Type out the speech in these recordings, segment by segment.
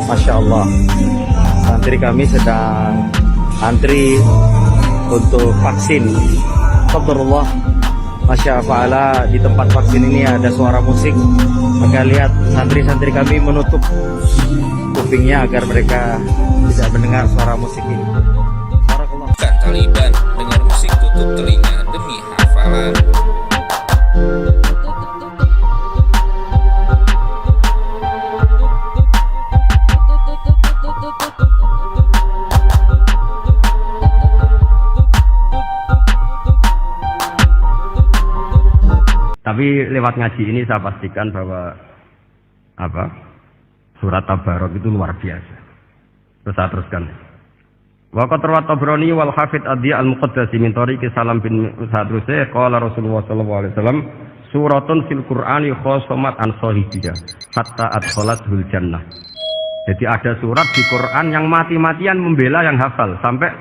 Masya Allah, santri kami sedang antri untuk vaksin. Alhamdulillah, Masya Allah, di tempat vaksin ini ada suara musik. Maka lihat santri-santri kami menutup kupingnya agar mereka tidak mendengar suara musik ini. Barakallah. Bukan Taliban, dengar musik tutup telinga demi hafalan. Tapi lewat ngaji ini saya pastikan bahwa surat Tabarok itu luar biasa. Terus saya teruskan. Wa qad rawat Tabrani wal Hafidz Adhi al-Muqaddasi min tariqi Salam bin Sadruse qala Rasulullah sallallahu alaihi wasallam suratun fil Qur'ani khosomat an sahibiha hatta adkhalatul jannah. Jadi ada surat di Quran yang mati-matian membela yang hafal sampai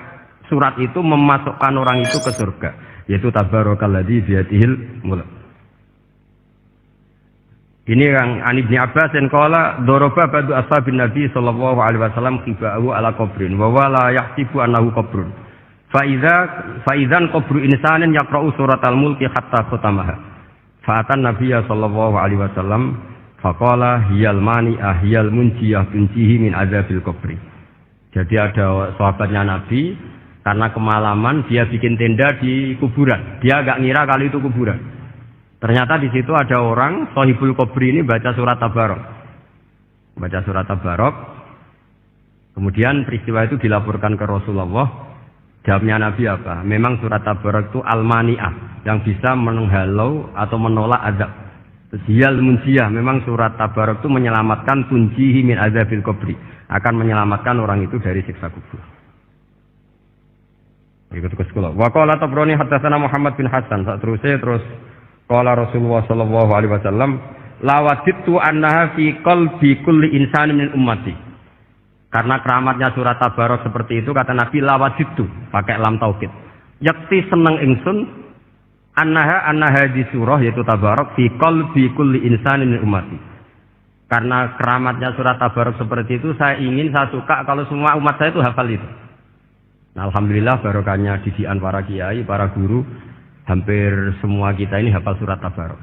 surat itu memasukkan orang itu ke surga, yaitu Tabarakalladzi biyadihil mulk. Ini yang Ani bin Abbas dan qala daraba ba'du ashabin Nabi sallallahu alaihi wasallam khiba'u ala qabrin wa wala yahsibu annahu qabrun. Fa idzan qabru insanin yaqra'u suratal mulki hatta khatamaha. Fa atan Nabiyya sallallahu alaihi wasallam faqala hiyal mani'ah hiyal munjiyah tunjihi min adzabil qabri. Jadi ada sahabatnya Nabi karena kemalaman dia bikin tenda di kuburan. Dia agak ngira kali itu kuburan. Ternyata di situ ada orang Sohibul Qabri ini baca surat Tabarok. Baca surat Tabarok. Kemudian peristiwa itu dilaporkan ke Rasulullah. Jawabnya Nabi apa? Memang surat Tabarok itu al-mani'ah, yang bisa menghalau atau menolak azab. Hiyal munjiyah, memang surat Tabarok itu menyelamatkan tunjihi min azabil qabri, akan menyelamatkan orang itu dari siksa kubur. Ikut ke sekolah. Wa qala Tabrani haddatsana Muhammad bin Hasan. Terus qala Rasulullah sallallahu alaihi wasallam lawajidtu annaha fi qalbi kulli insanin min ummati. Karena keramatnya surat Tabarok seperti itu, kata Nabi lawajidtu pakai lam taukid. Yakti seneng ingsun annaha di surah yaitu Tabarok fi qalbi kulli insanin min ummati. Karena keramatnya surat Tabarok seperti itu, saya suka kalau semua umat saya itu hafal itu. Nah, alhamdulillah barokahnya didikan para kiai, para guru, hampir semua kita ini hafal surat Tabarok.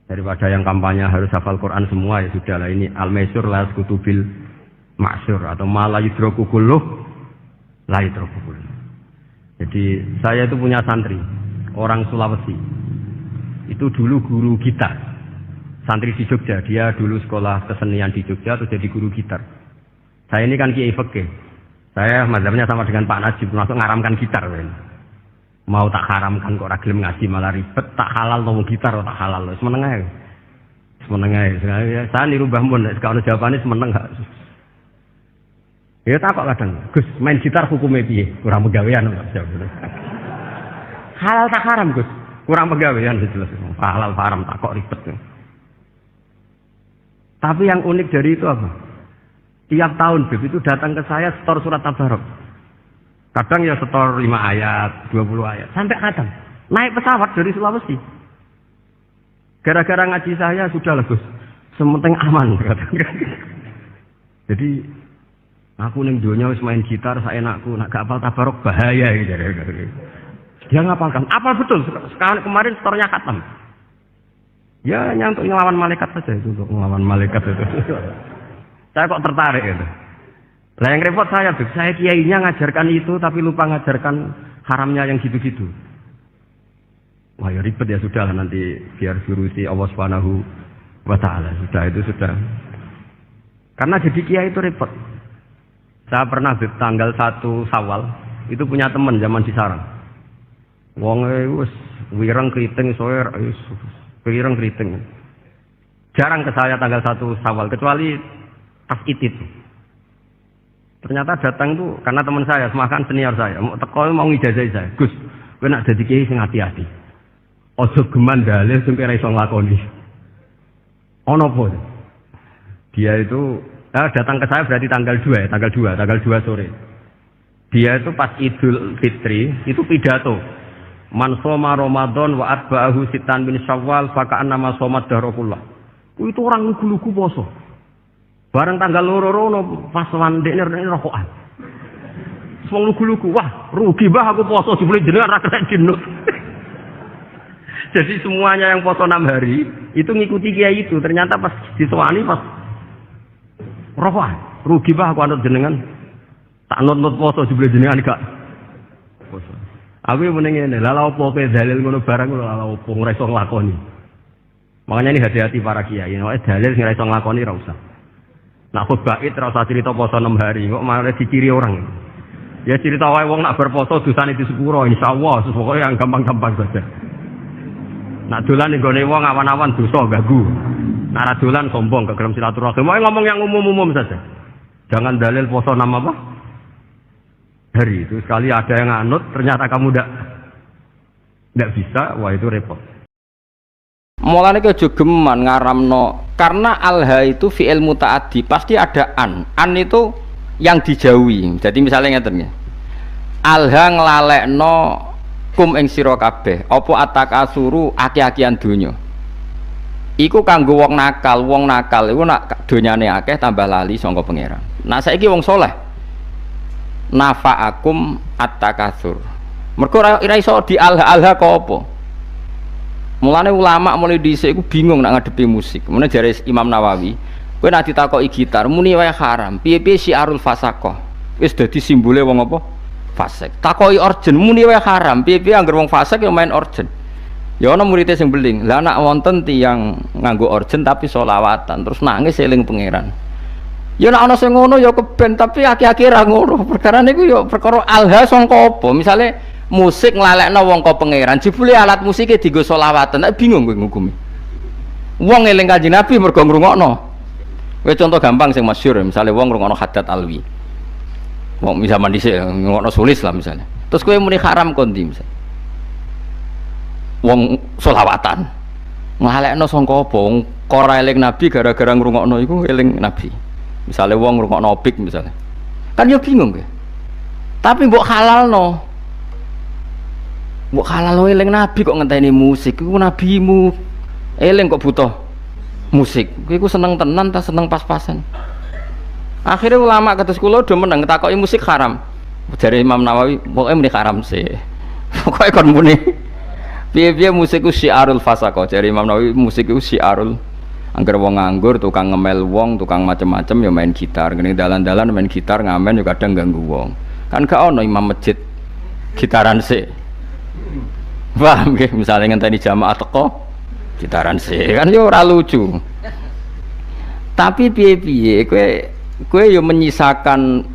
Daripada yang kampanye harus hafal Quran semua, ya sudahlah, ini al-maisur la kutubil ma'syur atau ma la yudroku kulluh la yudroku kulluh. Jadi saya itu punya santri orang Sulawesi. Itu dulu guru gitar. Santri di Jogja, dia dulu sekolah kesenian di Jogja terus jadi guru gitar. Saya ini kan kiai fikih. Saya mazhabnya sama dengan Pak Najib, langsung ngaramkan gitar. Mau tak haramkan kok ragilem ngaji malah ribet, tak halal ngomong gitar tak halal. Semeneng ae. Saya niru Mbah Mun, nek ono jawabane semeneng gak. Ya takok kadang, Gus, main gitar hukumnya piye? Kurang pegawean kok jawab. Halal tak haram, Gus? Kurang pegawean jelas. Halal haram tak kok ribet. Tapi yang unik dari itu apa? Tiap tahun Beb itu datang ke saya setor surat Tabarok. Kadang ya setor 5 ayat, 20 ayat, sampai kadang naik pesawat dari Sulawesi. Gara-gara ngaji saya sudah Gus, sementing aman. Jadi aku ning donya wis main gitar saenakku, nek gak hafal Tabarok bahaya gitu. Dia ngapalkan, apal betul. Sekarang kemarin setornya khatam. Ya hanya untuk ngelawan malaikat saja itu, untuk ngelawan malaikat itu. Saya kok tertarik gitu. Lah yang repot saya kiainya ngajarkan itu tapi lupa ngajarkan haramnya yang gitu-gitu. Wah ya ribet ya, sudah lah, nanti biar diurusi Allah Subhanahu wa taala. Sudah. Karena jadi kiai itu repot. Saya pernah tanggal 1 Syawal itu punya teman zaman di Sarang. Wong wis wireng kriting soer wireng kriting. Jarang ke saya tanggal 1 Syawal kecuali pas itu. Ternyata datang tuh karena teman saya, semakan senior saya, mau ngijazah saya. Gus, kowe nak dadi kiai sing hati-hati. Ojo geman dalih sampai ra iso nglakoni. Ono apa? Dia itu datang ke saya berarti tanggal 2 sore. Dia itu pas Idul Fitri itu pidato. Man shoma Ramadan wa atba'ahu sitan min Syawal fa ka'annama shoma dahrakullah. Itu orang lugu-lugu poso. Bareng tanggal loro-loro pas wandekne rokokan. Wong lugu-lugu, wah rugi bah aku poso jebule jenengan ra kena jenut. Jadi semuanya yang poso 6 hari itu ngikuti kiai itu. Ternyata pas disowani pas rokokan, rugi bah aku anut jenengan. Tak nut-nut poso jebule jenengan gak poso. Aku meneng ngene, lha lha opo kowe dalil ngono barang lho lha opo ora iso nglakoni. Makanya ini hati-hati para kiai, nek dalil sing ora iso nglakoni ora usah. Nak khutbah id ora usah cerita poso 6 hari, kok malah diciri orang. Ya cerita wae wong nak berposo dosane di sepuro insyaallah, pokoke yang gampang-gampang saja. Nak dolan ning gone wong awan-awan dosa ganggu. Nak ra dolan sombong gak gelem silaturahim. Mau ngomong yang umum-umum saja. Jangan dalil poso 6 apa? Hari itu sekali ada yang anut ternyata kamu ndak bisa, wah itu repot. Mulane ke jogeman ngaramno karena alha itu fi'il mutaaddi pasti ada an itu yang dijauhi. Jadi misalnya ngeten ya. Alha nglalekno kum ing sira kabeh apa atakasuru aki-akian donya. Iku kanggo wong nakal iku nak donyane akeh tambah lali sangka pangeran. Nah saiki wong saleh nafa'akum at-takasur. Mergo ora iso di alha kok apa? Mulane ulama mulai dhisik iku bingung nak ngadepi musik. Mulane jare Imam Nawawi, kowe nek ditakoki gitar muni wae haram. Piye-piye syiarul fasaqah. Wis dadi simbole wong apa? Fasik. Takoki organ muni wae haram. Piye-piye anggere wong fasik ya main organ. Ya ana muridé sing beling. Lah nek wonten tiyang nganggo organ tapi sholawatan terus nangis eling pangeran. Ya nek ana sing ngono ya keben tapi aki-aki ra ngono. Perkara niku ya perkara alha sangka apa? Misale musik nglalekno wong ka pangeran, jebule alat musike dienggo sholawatan. Nek bingung kowe ngukumi. Wong eling Kanjeng Nabi mergo ngrungokno. Kowe contoh gampang sing masyhur, misale wong ngrungokno Haddad Alwi. Wong zaman dhisik ngrungokno sulis lah misalnya. Terus kowe muni haram kondi misalnya. Wong sholawatan. Nglalekno sangka apa? Wong ora eling Nabi gara-gara ngrungokno iku eling Nabi. Misale wong ngrungokno opik misalnya. Kan yo bingung kowe. Tapi mbok halalno. Mbok halal eling Nabi kok ngenteni musik. Iku nabimu eling kok butuh musik. Iku seneng tenan ta seneng pas-pasan. Akhirnya ulama kados kula do meneng takoki musik haram. Jare Imam Nawawi, pokoke muni haram sih. Pokoke kon muni. Piye-piye musik ku syiarul fasaqah. Jare Imam Nawawi musik ku syiarul angger wong nganggur, tukang ngemel wong, tukang macem-macem ya main gitar. Ngene dalan-dalan main gitar ngamen ya kadang ganggu wong. Kan gak ono imam masjid gitaran sih. Paham nggih, misale ngenteni jamaah teko gitaran sih kan yo ora lucu. Tapi piye-piye kowe yo menyisakan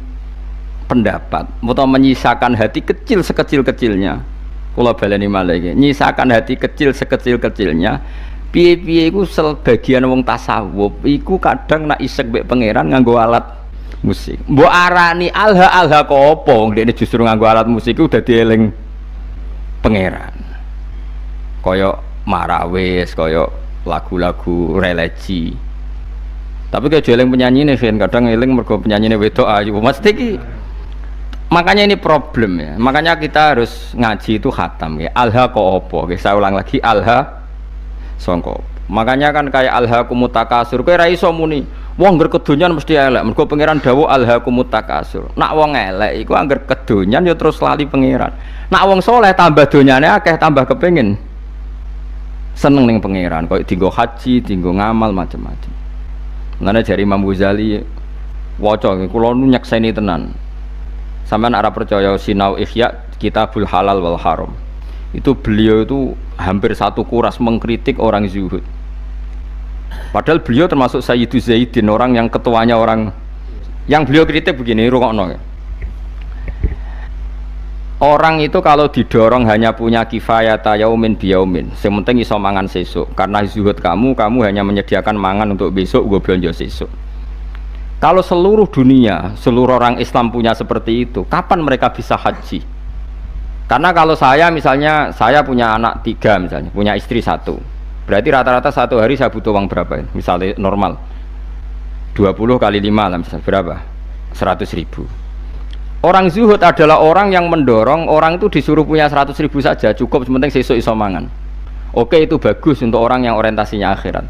pendapat atau menyisakan hati kecil sekecil-kecilnya. Kula baleni malih iki, nyisakan hati kecil sekecil-kecilnya. Piye-piye iku sebagian wong tasawuf iku kadang nak isek mbek pangeran nganggo alat musik. Mbok arani alha kok apa? Ndekne justru nganggo alat musik iku dadi eling pangeran. Kaya marawis, kaya lagu-lagu religi. Tapi kayak eling penyanyi nih, kadang eling mergo penyanyi wedok ayu. Mesti ki. Makanya ini problem ya. Makanya kita harus ngaji itu khatam ya. Alha kok apa? Saya ulang lagi alha songko. Makanya kan kayak alha kumutakasur. Kowe ra iso muni wong ngger kedonyan mesti elek. Mergo pangeran dawuh alha kumutakasur. Nak wong elek iku angger kedonyan ya terus lali pangeran. Nak wong soleh tambah donyane akeh tambah kepengin seneng ning pangeran, koyo dienggo haji, dienggo ngamal macam-macam. Ngene jari Imam Ghazali waca kula nu nyekseni tenan. Sampeyan ora percaya sinau Ihya Kitabul Halal wal Haram. Itu beliau itu hampir satu kuras mengkritik orang zuhud. Padahal beliau termasuk Sayyidu Zaidin, orang yang ketuanya orang yang beliau kritik begini, rungokno. Orang itu kalau didorong hanya punya kifayata yaumin biyaumin, yang penting iso mangan sesuk. Karena zuhud kamu hanya menyediakan mangan untuk besok, gue belanja sesuk. Kalau seluruh dunia, seluruh orang Islam punya seperti itu, kapan mereka bisa haji? Karena kalau saya misalnya, saya punya anak 3 misalnya, punya istri 1, berarti rata-rata satu hari saya butuh uang berapa? Misalnya normal 20 kali 5 lah misalnya, berapa? 100.000. Orang zuhud adalah orang yang mendorong orang itu disuruh punya 100.000 saja cukup, sementing sesuk iso mangan. Oke, itu bagus untuk orang yang orientasinya akhirat.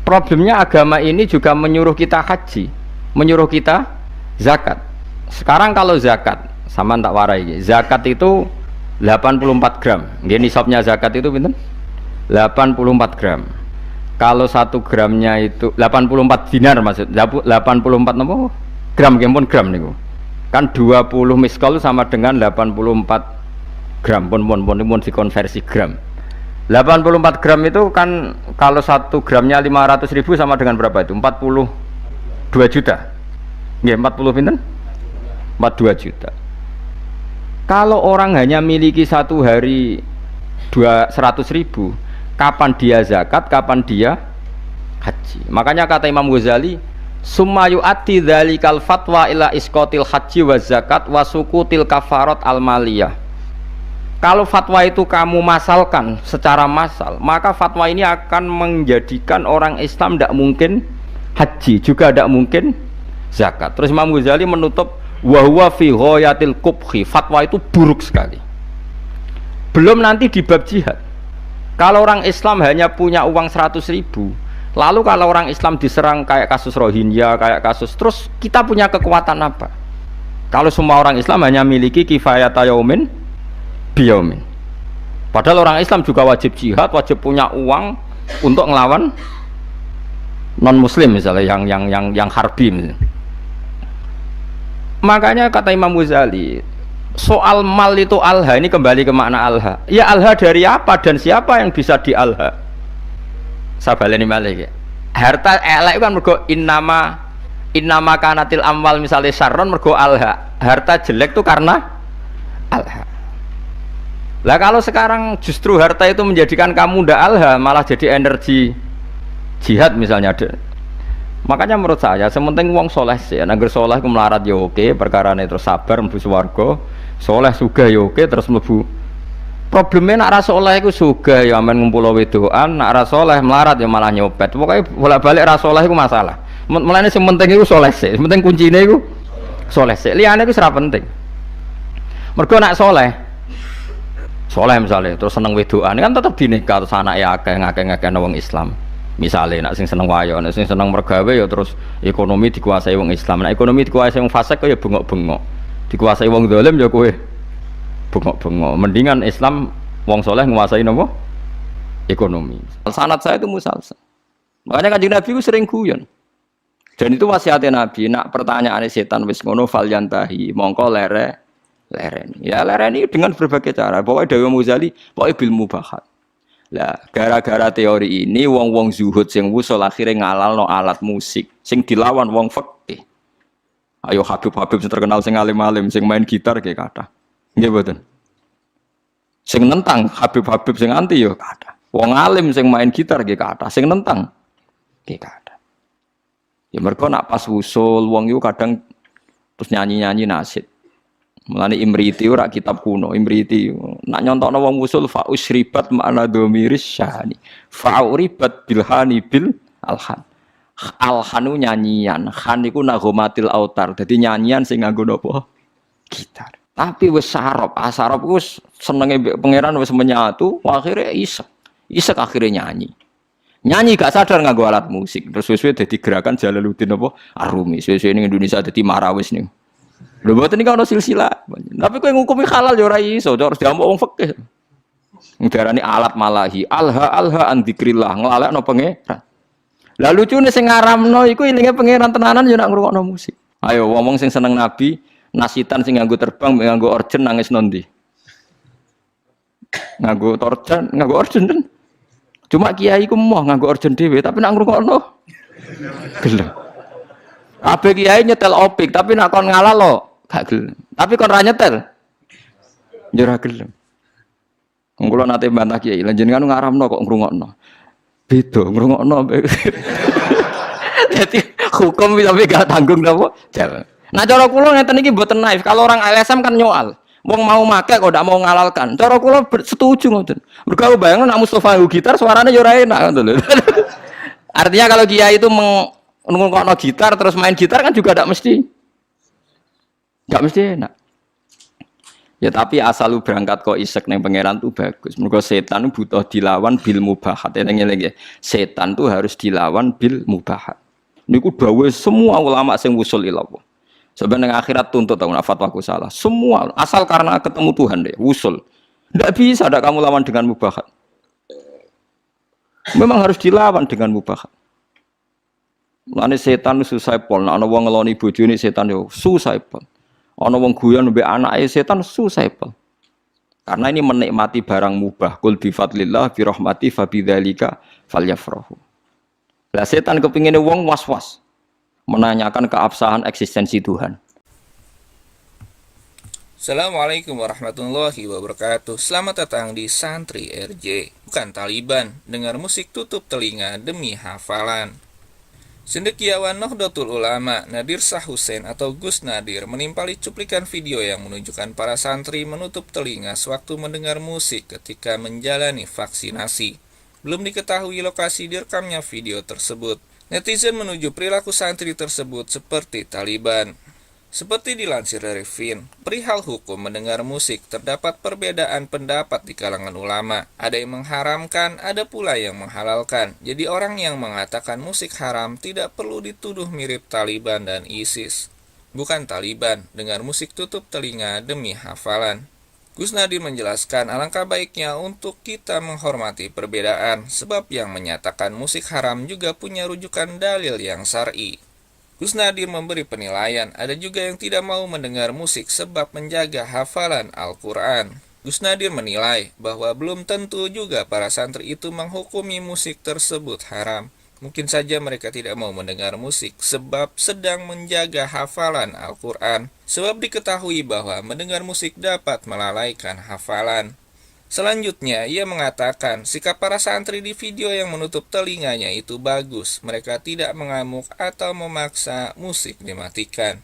Problemnya agama ini juga menyuruh kita haji, menyuruh kita zakat. Sekarang kalau zakat, sama tak warai ini. Zakat itu 84 gram. Nggih nisabnya zakat itu pinten? 84 gram. Kalau 1 gramnya itu 84 dinar maksud. 84 napa? Gram nggih pun gram niku. Kan 20 miskol sama dengan 84 gram. Pun dikonversi gram. 84 gram itu kan kalau 1 gramnya 500.000 sama dengan berapa itu? 42 juta. Nggih, 40 pinten? 42 juta. Kalau orang hanya miliki satu hari 100.000, kapan dia zakat, kapan dia haji? Makanya kata Imam Ghazali, summa yu'addi dzalikal fatwa ila isqatil haji wa zakat wa sukutil kafarat al maliyah. Kalau fatwa itu kamu masalkan secara massal, maka fatwa ini akan menjadikan orang Islam tidak mungkin haji, juga tidak mungkin zakat. Terus Imam Ghazali menutup wa huwa fi ghayatil qubhi, fatwa itu buruk sekali. Belum nanti di bab jihad. Kalau orang Islam hanya punya uang 100.000, lalu kalau orang Islam diserang kayak kasus Rohingya, kayak kasus, terus kita punya kekuatan apa? Kalau semua orang Islam hanya miliki kifayata yaumin biyaumin. Padahal orang Islam juga wajib jihad, wajib punya uang untuk ngelawan non muslim misalnya yang harbi misalnya. Makanya kata Imam Ghazali, soal mal itu alha, ini kembali ke makna alha. Ya alha dari apa dan siapa yang bisa di alha? Sabaleni malih ya. Harta elek kan mergo innama kanatil amwal misalnya syarron mergo alha. Harta jelek itu karena alha. Lah kalau sekarang justru harta itu menjadikan kamu ndak alha, malah jadi energi jihad misalnya ada. Makanya menurut saya sementing wong soleh sih, angger soleh ku melarat ya oke, perkarane terus sabar mlebu swarga, soleh sugih ya oke terus mlebu. Problemnya nak ra soleh iku sugih ya men ngumpul wedokan, nak ra soleh melarat ya malah nyopet. Pokoke bolak-balik ra soleh iku masalah. Mulane sing penting iku soleh sih, penting kuncine iku soleh sih. Liyane iku ora penting. Mergo nak soleh misalnya terus seneng wedokan kan tetap dinikah terus anake akeh wong Islam. Misalnya nak sing seneng wayo, nak sing seneng mergawe ya terus ekonomi dikuasai wong Islam. Nak ekonomi dikuasai wong fasik ya bengok-bengok. Dikuasai wong zalim ya kowe bengok-bengok. Mendingan Islam wong soleh nguasai napa? Ekonomi. Sanad saya itu musalsal. Makanya Kanjeng Nabi ku sering guyon. Dan itu wasiatnya Nabi, nak pertanyaane setan wis ngono fal yantahi, mongko lereni. Ya lereni dengan berbagai cara. Pokoknya Dewi Muzali, pokoknya bil mubahat. Lah, gara-gara teori ini wong-wong zuhud sing wusul akhirnya ngalalno alat musik sing dilawan wong fikih. Ayo Habib sing terkenal sing alim-alim sing main gitar kayak kata. Nggih mboten. Sing nentang Habib sing anti yo kata. Wong alim sing main gitar kayak kata, sing nentang kayak kata. Ya mergo nak pas wusul wong iku kadang terus nyanyi-nyanyi nasyid. Mulane Imriti ora kitab kuno, Imriti nak nyontokno wong usul fa usribat makna dhamiris syahani. Fa uribat bilhani bil alhan. Alhanu nyanyian, khan iku nagomatil autar. Dadi nyanyian sing nganggo napa? Gitar. Tapi wis sarop, asarop wis senenge pangeran wis menyatu, akhirnya isek akhirnya nyanyi. Nyanyi gak sadar nganggo alat musik. Terus wis dadi gerakan Jalaluddin apa? Arumi. Wis ning Indonesia dadi marawis ning. Lho mboten iki ana silsilah. Tapi kowe ngukumi halal ya ora iso, harus diamuk wong fikih. Ngarani alat malahi, alha an dzikrillah, nglalekno pangeran. Lah lucune sing ngaramno iku ilinge pangeran tenanan ya nak ngrungokno musik. Ayo wong sing seneng nabi, nasitan sing nganggo terbang, nganggo orjen nangis nondi. Nganggo orjen kan. Cuma kiai ku moh nganggo orjen dhewe, tapi nak ngrungokno gelem. Ape kiai nyetel opik, tapi nak kon ngalah lo gak gelem. Tapi kon ra nyetel. Ya ora gelem. Wong kula nate mbantah kiai, lan jenengan ngaramno kok ngrungokno. Beda ngrungokno. Dadi hukum tapi gak tanggung napa? Jalan. Nah cara kula ngeten iki mboten naif. Kalau orang LSM kan nyoal. Wong mau make kok ndak mau ngalalkan. Cara kula setuju ngoten. Mergo bayangno nak Mustofa gitar suaranya ya ora enak ngoten lho. Artinya kalau kiai itu nunggu gitar terus main gitar kan juga tidak mesti enak. Ya tapi asal lu berangkat kok isek neng pangeran tuh bagus. Mergo setan butuh dilawan bil mubahat. Eling-eling ya. Setan tuh harus dilawan bil mubahat. Niku dawuh semua ulama sing usul ilallah. Sebenarnya akhirat tuntut tahu fatwaku salah. Semua asal karena ketemu Tuhan deh, usul. Tidak bisa ada kamu lawan dengan mubahat. Memang harus dilawan dengan mubahat. Mulane setan susah pol. Ana wong ngeloni bojone setan yo susah pol. Ana wong guyon mbek anake setan susah pol. Karena ini menikmati barang mubah. Qul bi fadlillah bi rahmati fa bidzalika falyafrahu. Lah setan kepingine wong was-was. Menanyakan keabsahan eksistensi Tuhan. Assalamualaikum warahmatullahi wabarakatuh. Selamat datang di Santri RJ. Bukan Taliban. Dengar musik tutup telinga demi hafalan. Cendekiawan Nahdlatul Ulama Nadir Shah Hussein atau Gus Nadir menimpali cuplikan video yang menunjukkan para santri menutup telinga sewaktu mendengar musik ketika menjalani vaksinasi. Belum diketahui lokasi direkamnya video tersebut. Netizen menuju perilaku santri tersebut seperti Taliban. Seperti dilansir dari Vin, perihal hukum mendengar musik terdapat perbedaan pendapat di kalangan ulama. Ada yang mengharamkan, ada pula yang menghalalkan. Jadi orang yang mengatakan musik haram tidak perlu dituduh mirip Taliban dan ISIS. Bukan Taliban, dengar musik tutup telinga demi hafalan. Gus Nadir menjelaskan alangkah baiknya untuk kita menghormati perbedaan, sebab yang menyatakan musik haram juga punya rujukan dalil yang syar'i. Gus Nadir memberi penilaian, ada juga yang tidak mau mendengar musik sebab menjaga hafalan Al-Quran. Gus Nadir menilai bahwa belum tentu juga para santri itu menghukumi musik tersebut haram. Mungkin saja mereka tidak mau mendengar musik sebab sedang menjaga hafalan Al-Quran. Sebab diketahui bahwa mendengar musik dapat melalaikan hafalan. Selanjutnya, ia mengatakan sikap para santri di video yang menutup telinganya itu bagus. Mereka tidak mengamuk atau memaksa musik dimatikan.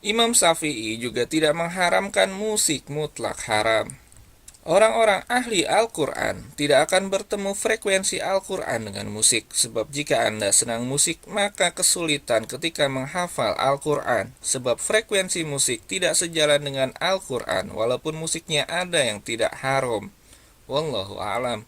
Imam Syafi'i juga tidak mengharamkan musik mutlak haram. Orang-orang ahli Al-Quran tidak akan bertemu frekuensi Al-Quran dengan musik. Sebab jika Anda senang musik, maka kesulitan ketika menghafal Al-Quran. Sebab frekuensi musik tidak sejalan dengan Al-Quran, walaupun musiknya ada yang tidak haram. Wallahu a'lam.